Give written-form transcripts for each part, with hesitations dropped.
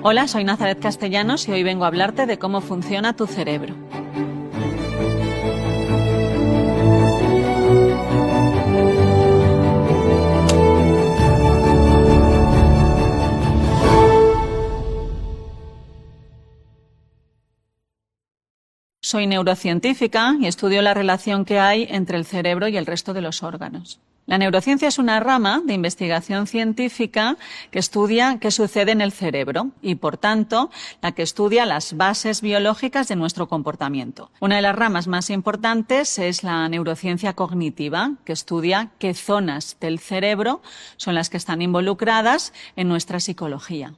Hola, soy Nazaret Castellanos y hoy vengo a hablarte de cómo funciona tu cerebro. Soy neurocientífica y estudio la relación que hay entre el cerebro y el resto de los órganos. La neurociencia es una rama de investigación científica que estudia qué sucede en el cerebro y, por tanto, la que estudia las bases biológicas de nuestro comportamiento. Una de las ramas más importantes es la neurociencia cognitiva, que estudia qué zonas del cerebro son las que están involucradas en nuestra psicología.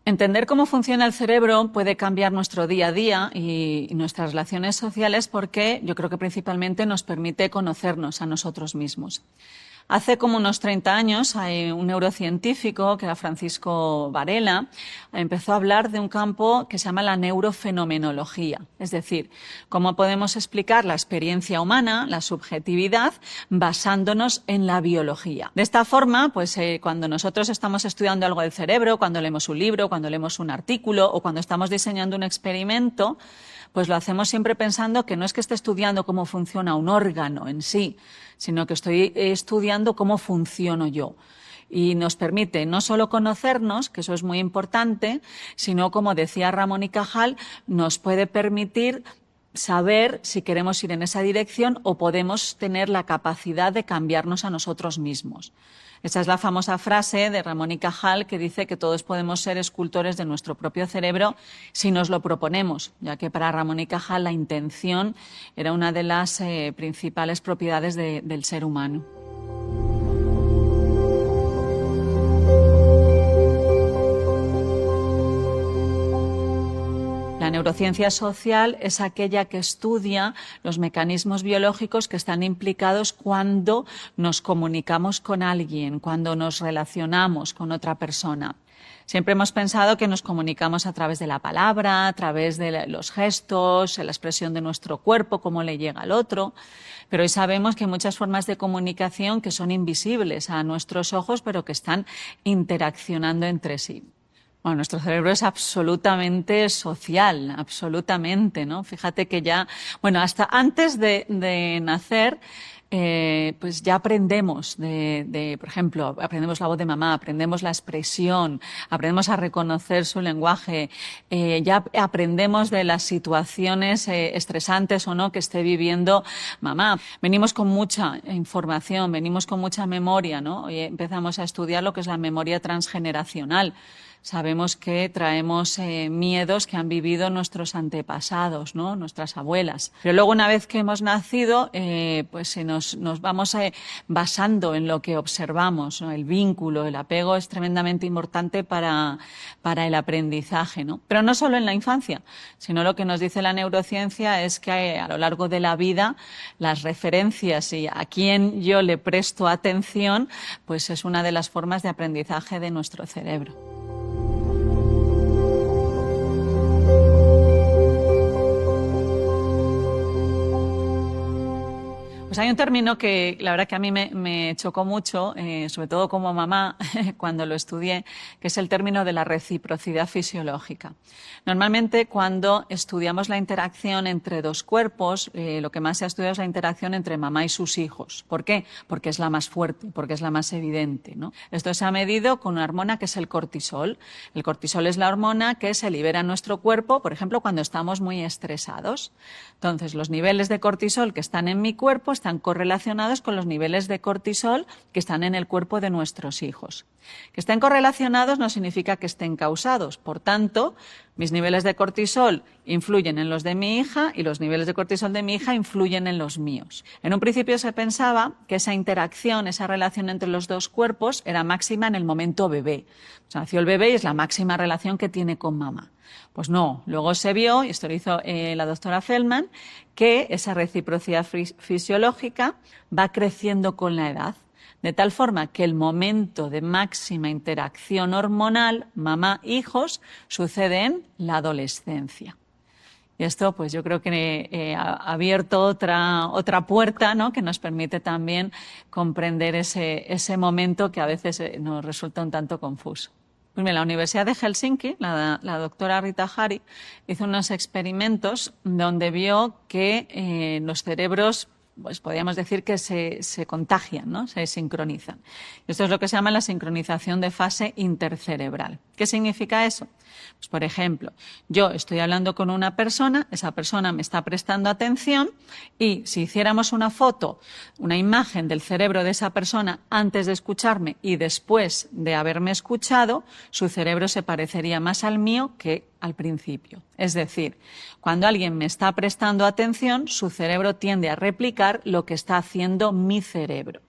Entender cómo funciona el cerebro puede cambiar nuestro día a día y nuestras relaciones sociales porque yo creo que principalmente nos permite conocernos a nosotros mismos. Hace como unos 30 años, hay un neurocientífico, que era Francisco Varela, empezó a hablar de un campo que se llama la neurofenomenología. Es decir, cómo podemos explicar la experiencia humana, la subjetividad, basándonos en la biología. De esta forma, pues cuando nosotros estamos estudiando algo del cerebro, cuando leemos un libro, cuando leemos un artículo o cuando estamos diseñando un experimento, pues lo hacemos siempre pensando que no es que esté estudiando cómo funciona un órgano en sí, sino que estoy estudiando cómo funciono yo. Y nos permite no solo conocernos, que eso es muy importante, sino, como decía Ramón y Cajal, nos puede permitir saber si queremos ir en esa dirección o podemos tener la capacidad de cambiarnos a nosotros mismos. Esa es la famosa frase de Ramón y Cajal que dice que todos podemos ser escultores de nuestro propio cerebro si nos lo proponemos, ya que para Ramón y Cajal la intención era una de las principales propiedades del ser humano. La neurociencia social es aquella que estudia los mecanismos biológicos que están implicados cuando nos comunicamos con alguien, cuando nos relacionamos con otra persona. Siempre hemos pensado que nos comunicamos a través de la palabra, a través de los gestos, la expresión de nuestro cuerpo, cómo le llega al otro, pero hoy sabemos que hay muchas formas de comunicación que son invisibles a nuestros ojos, pero que están interaccionando entre sí. Bueno, nuestro cerebro es absolutamente social, absolutamente, ¿no? Fíjate que ya, bueno, hasta antes de nacer, pues ya aprendemos por ejemplo, aprendemos la voz de mamá, aprendemos la expresión, aprendemos a reconocer su lenguaje, ya aprendemos de las situaciones estresantes o no que esté viviendo mamá. Venimos con mucha información, venimos con mucha memoria, ¿no? Hoy empezamos a estudiar lo que es la memoria transgeneracional. Sabemos que traemos miedos que han vivido nuestros antepasados, ¿no? Nuestras abuelas. Pero luego, una vez que hemos nacido, pues nos vamos basando en lo que observamos, ¿no? El vínculo, el apego es tremendamente importante para el aprendizaje, ¿no? Pero no solo en la infancia, sino lo que nos dice la neurociencia es que a lo largo de la vida las referencias y a quién yo le presto atención, pues es una de las formas de aprendizaje de nuestro cerebro. Pues hay un término que la verdad que a mí me chocó mucho, sobre todo como mamá, cuando lo estudié, que es el término de la reciprocidad fisiológica. Normalmente, cuando estudiamos la interacción entre dos cuerpos, lo que más se ha estudiado es la interacción entre mamá y sus hijos. ¿Por qué? Porque es la más fuerte, porque es la más evidente, ¿no? Esto se ha medido con una hormona que es el cortisol. El cortisol es la hormona que se libera en nuestro cuerpo, por ejemplo, cuando estamos muy estresados. Entonces, los niveles de cortisol que están en mi cuerpo están correlacionados con los niveles de cortisol que están en el cuerpo de nuestros hijos. Que estén correlacionados no significa que estén causados. Por tanto, mis niveles de cortisol influyen en los de mi hija y los niveles de cortisol de mi hija influyen en los míos. En un principio se pensaba que esa interacción, esa relación entre los dos cuerpos era máxima en el momento bebé. O sea, nació el bebé y es la máxima relación que tiene con mamá. Pues no, luego se vio, y esto lo hizo la doctora Feldman, que esa reciprocidad fisiológica va creciendo con la edad. De tal forma que el momento de máxima interacción hormonal mamá-hijos sucede en la adolescencia. Y esto, pues yo creo que ha abierto otra puerta, ¿no? Que nos permite también comprender ese momento que a veces nos resulta un tanto confuso. Pues mira, la Universidad de Helsinki, la doctora Rita Hari, hizo unos experimentos donde vio que los cerebros, pues podríamos decir que se contagian, ¿no? Se sincronizan. Esto es lo que se llama la sincronización de fase intercerebral. ¿Qué significa eso? Pues, por ejemplo, yo estoy hablando con una persona, esa persona me está prestando atención y si hiciéramos una foto, una imagen del cerebro de esa persona antes de escucharme y después de haberme escuchado, su cerebro se parecería más al mío que al principio. Es decir, cuando alguien me está prestando atención, su cerebro tiende a replicar lo que está haciendo mi cerebro.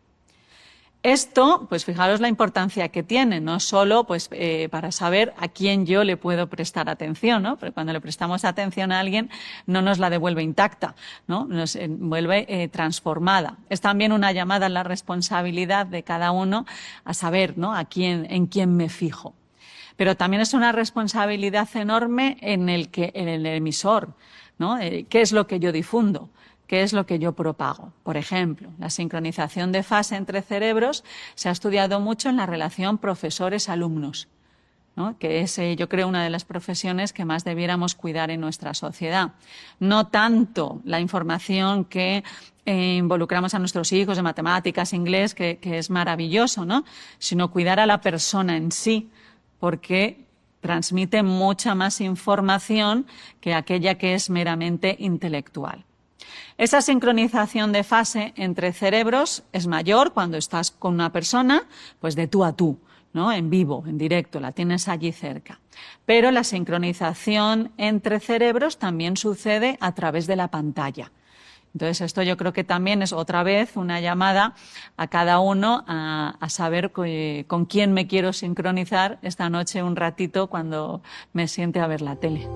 Esto, pues fijaros la importancia que tiene, no solo pues, para saber a quién yo le puedo prestar atención, ¿no? Porque cuando le prestamos atención a alguien no nos la devuelve intacta, ¿no? Nos vuelve transformada. Es también una llamada a la responsabilidad de cada uno a saber, ¿no? en quién me fijo. Pero también es una responsabilidad enorme en el emisor, ¿no? ¿Qué es lo que yo difundo? ¿Qué es lo que yo propago? Por ejemplo, la sincronización de fase entre cerebros se ha estudiado mucho en la relación profesores-alumnos, ¿no? Que es, yo creo, una de las profesiones que más debiéramos cuidar en nuestra sociedad. No tanto la información que involucramos a nuestros hijos de matemáticas, inglés, que es maravilloso, ¿no? Sino cuidar a la persona en sí, porque transmite mucha más información que aquella que es meramente intelectual. Esa sincronización de fase entre cerebros es mayor cuando estás con una persona, pues de tú a tú, ¿no? En vivo, en directo, la tienes allí cerca. Pero la sincronización entre cerebros también sucede a través de la pantalla. Entonces, esto yo creo que también es otra vez una llamada a cada uno a saber con quién me quiero sincronizar esta noche un ratito cuando me siente a ver la tele.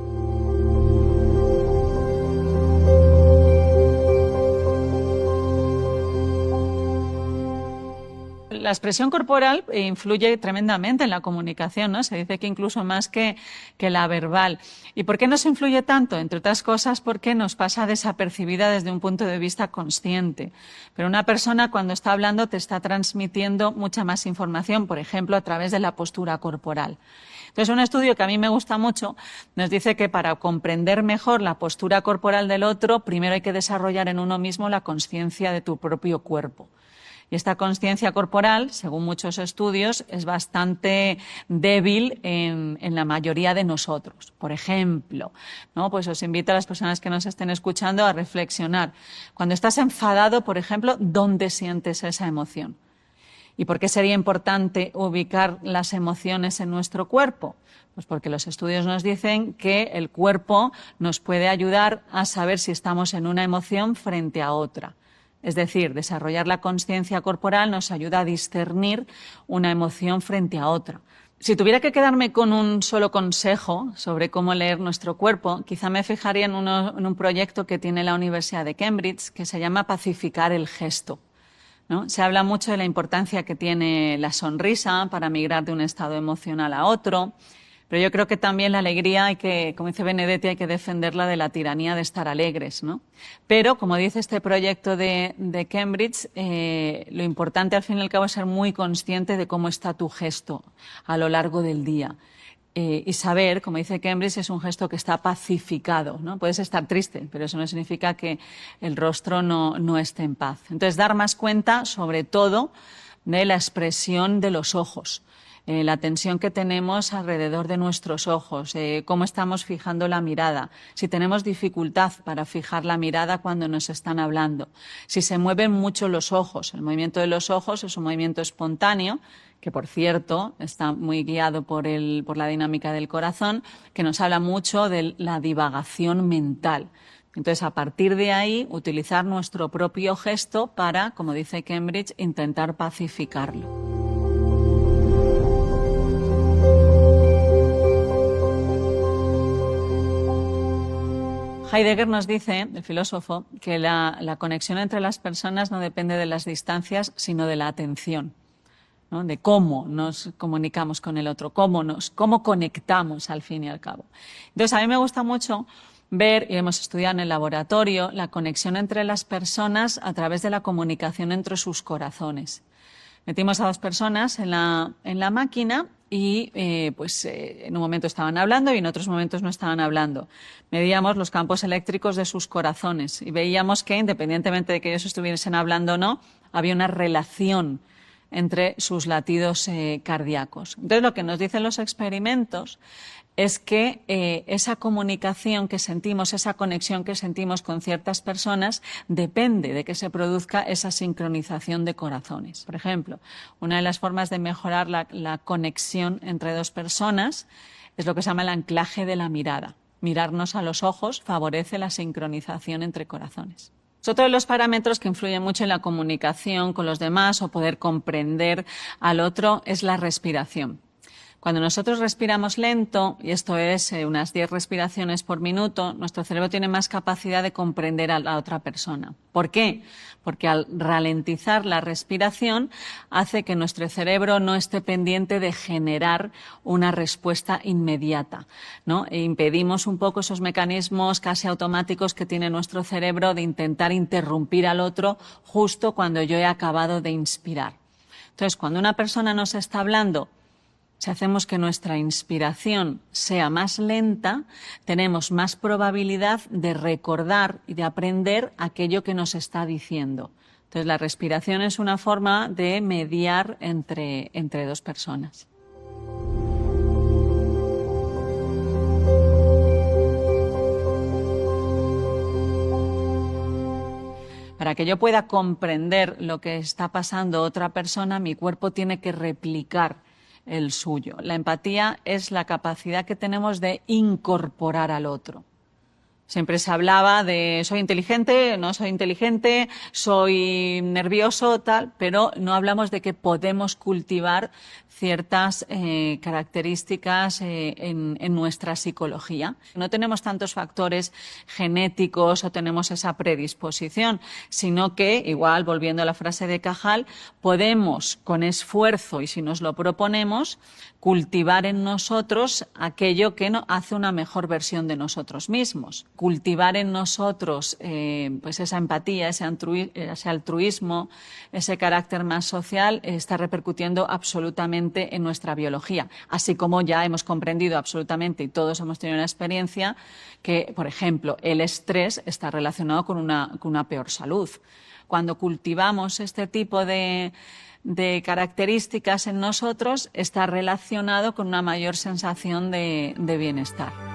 La expresión corporal influye tremendamente en la comunicación, ¿no? Se dice que incluso más que la verbal. ¿Y por qué nos influye tanto? Entre otras cosas porque nos pasa desapercibida desde un punto de vista consciente. Pero una persona cuando está hablando te está transmitiendo mucha más información, por ejemplo, a través de la postura corporal. Entonces, un estudio que a mí me gusta mucho nos dice que para comprender mejor la postura corporal del otro, primero hay que desarrollar en uno mismo la consciencia de tu propio cuerpo. Y esta consciencia corporal, según muchos estudios, es bastante débil en la mayoría de nosotros. Por ejemplo, ¿no? Pues os invito a las personas que nos estén escuchando a reflexionar. Cuando estás enfadado, por ejemplo, ¿dónde sientes esa emoción? ¿Y por qué sería importante ubicar las emociones en nuestro cuerpo? Pues porque los estudios nos dicen que el cuerpo nos puede ayudar a saber si estamos en una emoción frente a otra. Es decir, desarrollar la consciencia corporal nos ayuda a discernir una emoción frente a otra. Si tuviera que quedarme con un solo consejo sobre cómo leer nuestro cuerpo, quizá me fijaría en un proyecto que tiene la Universidad de Cambridge que se llama Pacificar el gesto, ¿no? Se habla mucho de la importancia que tiene la sonrisa para migrar de un estado emocional a otro. Pero yo creo que también la alegría hay que, como dice Benedetti, hay que defenderla de la tiranía de estar alegres, ¿no? Pero, como dice este proyecto de Cambridge, lo importante al fin y al cabo es ser muy consciente de cómo está tu gesto a lo largo del día. Y saber, como dice Cambridge, es un gesto que está pacificado, ¿no? Puedes estar triste, pero eso no significa que el rostro no esté en paz. Entonces, dar más cuenta, sobre todo, de la expresión de los ojos. La tensión que tenemos alrededor de nuestros ojos, cómo estamos fijando la mirada, si tenemos dificultad para fijar la mirada cuando nos están hablando, si se mueven mucho los ojos. El movimiento de los ojos es un movimiento espontáneo, que por cierto está muy guiado por la dinámica del corazón, que nos habla mucho de la divagación mental. Entonces, a partir de ahí, utilizar nuestro propio gesto para, como dice Cambridge, intentar pacificarlo. Heidegger nos dice, el filósofo, que la conexión entre las personas no depende de las distancias, sino de la atención, ¿no? De cómo nos comunicamos con el otro, cómo conectamos al fin y al cabo. Entonces, a mí me gusta mucho ver, y hemos estudiado en el laboratorio, la conexión entre las personas a través de la comunicación entre sus corazones. Metimos a dos personas en la máquina y en un momento estaban hablando y en otros momentos no estaban hablando. Medíamos los campos eléctricos de sus corazones y veíamos que, independientemente de que ellos estuviesen hablando o no, había una relación entre sus latidos cardíacos. Entonces, lo que nos dicen los experimentos es que esa comunicación que sentimos, esa conexión que sentimos con ciertas personas, depende de que se produzca esa sincronización de corazones. Por ejemplo, una de las formas de mejorar la conexión entre dos personas es lo que se llama el anclaje de la mirada. Mirarnos a los ojos favorece la sincronización entre corazones. Otro de los parámetros que influyen mucho en la comunicación con los demás o poder comprender al otro es la respiración. Cuando nosotros respiramos lento, y esto es unas 10 respiraciones por minuto, nuestro cerebro tiene más capacidad de comprender a la otra persona. ¿Por qué? Porque al ralentizar la respiración hace que nuestro cerebro no esté pendiente de generar una respuesta inmediata, ¿no? E impedimos un poco esos mecanismos casi automáticos que tiene nuestro cerebro de intentar interrumpir al otro justo cuando yo he acabado de inspirar. Entonces, cuando una persona nos está hablando, si hacemos que nuestra inspiración sea más lenta, tenemos más probabilidad de recordar y de aprender aquello que nos está diciendo. Entonces, la respiración es una forma de mediar entre dos personas. Para que yo pueda comprender lo que está pasando otra persona, mi cuerpo tiene que replicar el suyo. La empatía es la capacidad que tenemos de incorporar al otro. Siempre se hablaba de soy inteligente, no soy inteligente, soy nervioso, tal, pero no hablamos de que podemos cultivar ciertas características en nuestra psicología. No tenemos tantos factores genéticos o tenemos esa predisposición, sino que, igual, volviendo a la frase de Cajal, podemos, con esfuerzo y si nos lo proponemos, cultivar en nosotros aquello que hace una mejor versión de nosotros mismos. Cultivar en nosotros pues esa empatía, ese altruismo, ese carácter más social está repercutiendo absolutamente en nuestra biología. Así como ya hemos comprendido absolutamente y todos hemos tenido una experiencia que, por ejemplo, el estrés está relacionado con una peor salud. Cuando cultivamos este tipo de características en nosotros, está relacionado con una mayor sensación de bienestar.